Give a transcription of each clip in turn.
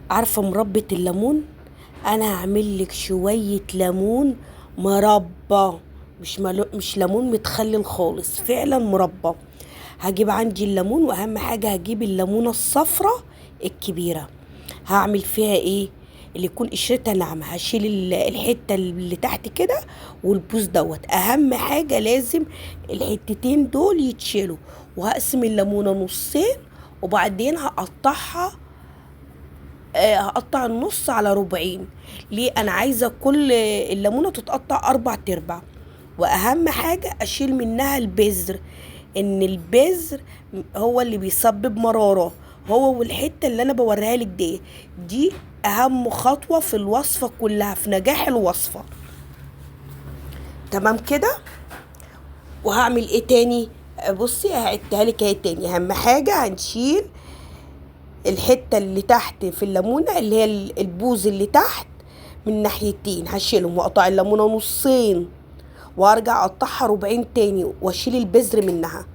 عارفة مربة الليمون؟ انا هعمل لك شوية ليمون مربى. مش ليمون متخلل خالص، فعلا مربى. هجيب عندي الليمون، واهم حاجة هجيب الليمونة الصفراء الكبيرة. هعمل فيها ايه؟ اللي يكون قشرتها ناعمة. هشيل الحتة اللي تحت كده، والبوز دوت اهم حاجة. لازم الحتتين دول يتشيلوا. وهقسم الليمونة نصين، وبعدين هقطعها. هقطع النص على ربعين. ليه؟ انا عايزه كل الليمونه تتقطع 4 ارباع. واهم حاجه اشيل منها البذر. ان البذر هو اللي بيسبب مراره. هو والحته اللي انا بوريها لك دي اهم خطوه في الوصفه كلها، في نجاح الوصفه. تمام كده. وهعمل ايه تاني؟ بصي هعدها لك اهي تاني. اهم حاجه هنشيل الحتة اللي تحت في الليمونة، اللي هي البوز اللي تحت من ناحيتين. هشيلهم واقطع الليمونة نصين، وارجع اقطعها ربعين تاني، واشيل البذر منها.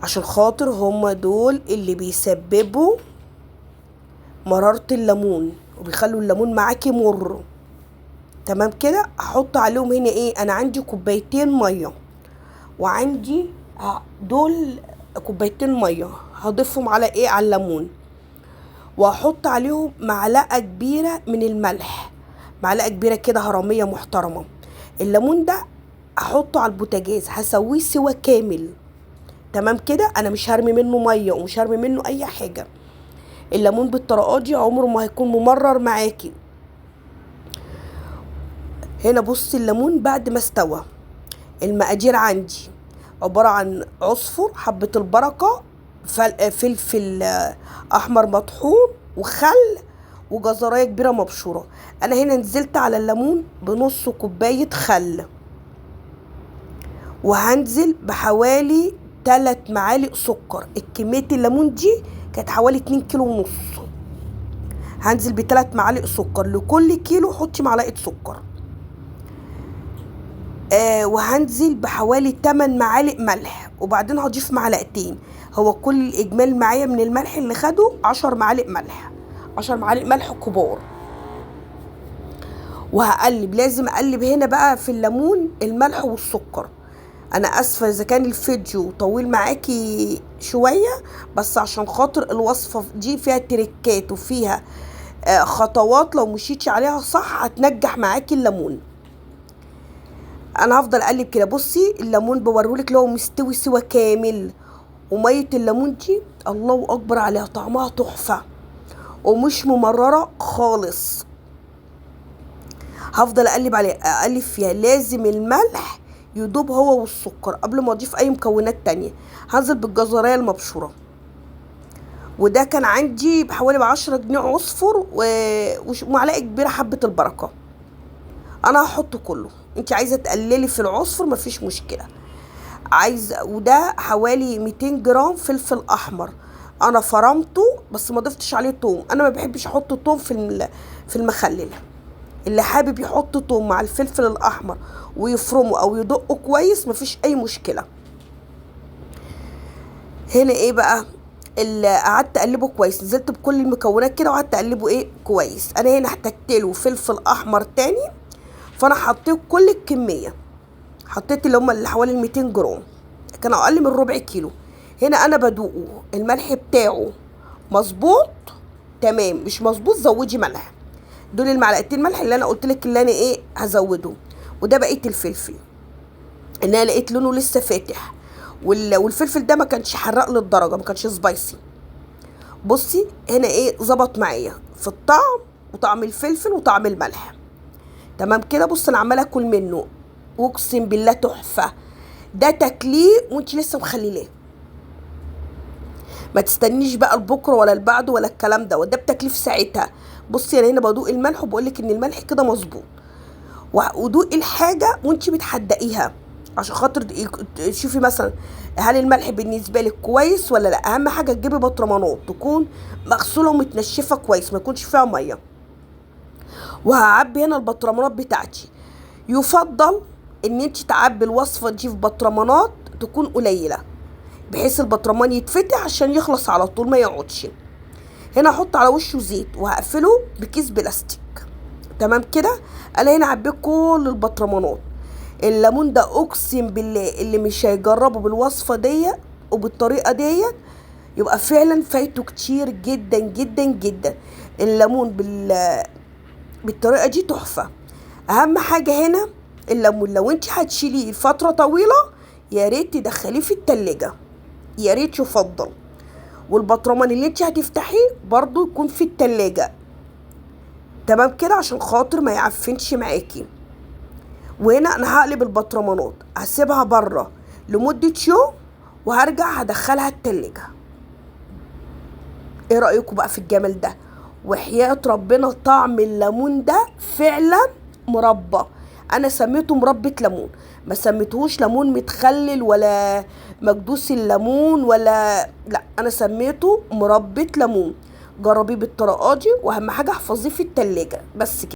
عشان خاطر هما دول اللي بيسببوا مرارة الليمون، وبيخلوا الليمون معاكي مر. تمام كده. هحط عليهم هنا ايه؟ انا عندي كوبايتين مية، وعندي دول كوبايتين مية هضيفهم على ايه؟ على الليمون. وهحط عليهم معلقة كبيرة من الملح، معلقة كبيرة كده هرمية محترمة. الليمون ده احطه على البوتاجاز، هسويه سوا كامل. تمام كده. انا مش هرمي منه مية، ومش هرمي منه اي حاجة. الليمون بالطريقة دي عمره ما هيكون ممرر معاكي. هنا بصي الليمون بعد ما استوى. المقادير عندي عبارة عن عصفر، حبة البركة، فلفل احمر مطحون، وخل، وجزرايه كبيره مبشوره. انا هنا نزلت على الليمون بنص كوبايه خل، وهنزل بحوالي 3 معالق سكر. الكميه الليمون دي كانت حوالي 2 كيلو ونص. هنزل ب3 معالق سكر. لكل كيلو حطي معلقه سكر. وهنزل بحوالي 8 معالق ملح، وبعدين هضيف معلقتين. هو كل الاجمال معايا من الملح اللي خده 10 معالق ملح، 10 معالق ملح كبار. وهقلب. لازم اقلب هنا بقى في الليمون الملح والسكر. انا اسفه اذا كان الفيديو طويل معاكي شويه، بس عشان خاطر الوصفه دي فيها تريكات، وفيها خطوات لو مشيتي عليها صح هتنجح معاكي الليمون. انا هفضل اقلب كده. بصي الليمون بوريهولك لو مستوي سوا كامل. وميه الليمون دي الله اكبر عليها، طعمها تحفه ومش ممرره خالص. هفضل اقلب عليه، اقلب فيها. لازم الملح يدوب هو والسكر قبل ما اضيف اي مكونات تانية. هنزل بالجزرايه المبشوره، وده كان عندي بحوالي ب10 جنيه عصفر، ومعلقه كبيره حبه البركه. انا هحط كله. انت عايزه تقللي في العصفر مفيش مشكله. عايزه. وده حوالي 200 جرام فلفل احمر. انا فرمته بس ما ضفتش عليه توم. انا ما بحبش احط توم في المخلل. اللي حابب يحط توم مع الفلفل الاحمر ويفرمه او يدقه كويس مفيش اي مشكله. هنا ايه بقى؟ اللي قعدت اقلبه كويس. نزلت بكل المكونات كده وقعدت اقلبه ايه كويس. انا هنا احتجت له فلفل احمر تاني، فانا حطيت كل الكميه. حطيت اللي حوالي 200 جرام، كان اقل من ربع كيلو. هنا انا بدوقه الملح بتاعه مظبوط تمام، مش مظبوط زودي ملح. دول المعلقتين ملح اللي انا قلت لك اللي انا ايه هزوده. وده بقيه الفلفل، ان انا لقيت لونه لسه فاتح. والفلفل ده ما كانش حراق للدرجه، ما كانش سبايسي. بصي هنا ايه ظبط معايا في الطعم، وطعم الفلفل وطعم الملح. تمام كده. بص انا عماله اكل منه، واقسم بالله تحفه. ده تكليه وانت لسه مخليلاه. ما تستنيش بقى لبكره ولا لبعده ولا الكلام ده، وده بتكليف ساعتها. بصي انا هنا بدوق الملح وبقول لك ان الملح كده مظبوط. ودوقي الحاجه وانت بتحدقيها عشان خاطر تشوفي مثلا هل الملح بالنسبه لك كويس ولا لا. اهم حاجه تجيبي بطرمانات تكون مغسوله ومتنشفه كويس، ما يكونش فيها ميه. وهعبي هنا البطرمانات بتاعتي. يفضل ان انت تعبي الوصفه دي في بطرمانات تكون قليله، بحيث البطرمان يتفتح عشان يخلص على طول ما يقعدش. هنا احط على وشه زيت وهقفله بكيس بلاستيك. تمام كده. انا هنا عبيت كل البطرمانات. الليمون ده اقسم بالله اللي مش هيجربه بالوصفه ديت وبالطريقه ديت يبقى فعلا فايته كتير جدا جدا جدا. الليمون بالطريقه دي تحفه. اهم حاجه هنا الليمون لو انت هتشيليه فتره طويله يا ريت تدخليه في التلاجة، يا ريت يفضل. والبطرمان اللي انت هتفتحيه برضو يكون في التلاجة. تمام كده عشان خاطر ما يعفنش معاكي. وهنا انا هقلب البطرمانات هسيبها بره لمدة يوم وهرجع هدخلها التلاجة. ايه رأيكم بقى في الجمال ده؟ وحياة ربنا طعم الليمون ده فعلا مربى. انا سميته مربى ليمون، ما سميتهوش ليمون متخلل ولا مكدوس الليمون ولا لا، انا سميته مربى ليمون. جربيه بالطريقه دي واهم حاجه احفظيه في التلاجة بس كده.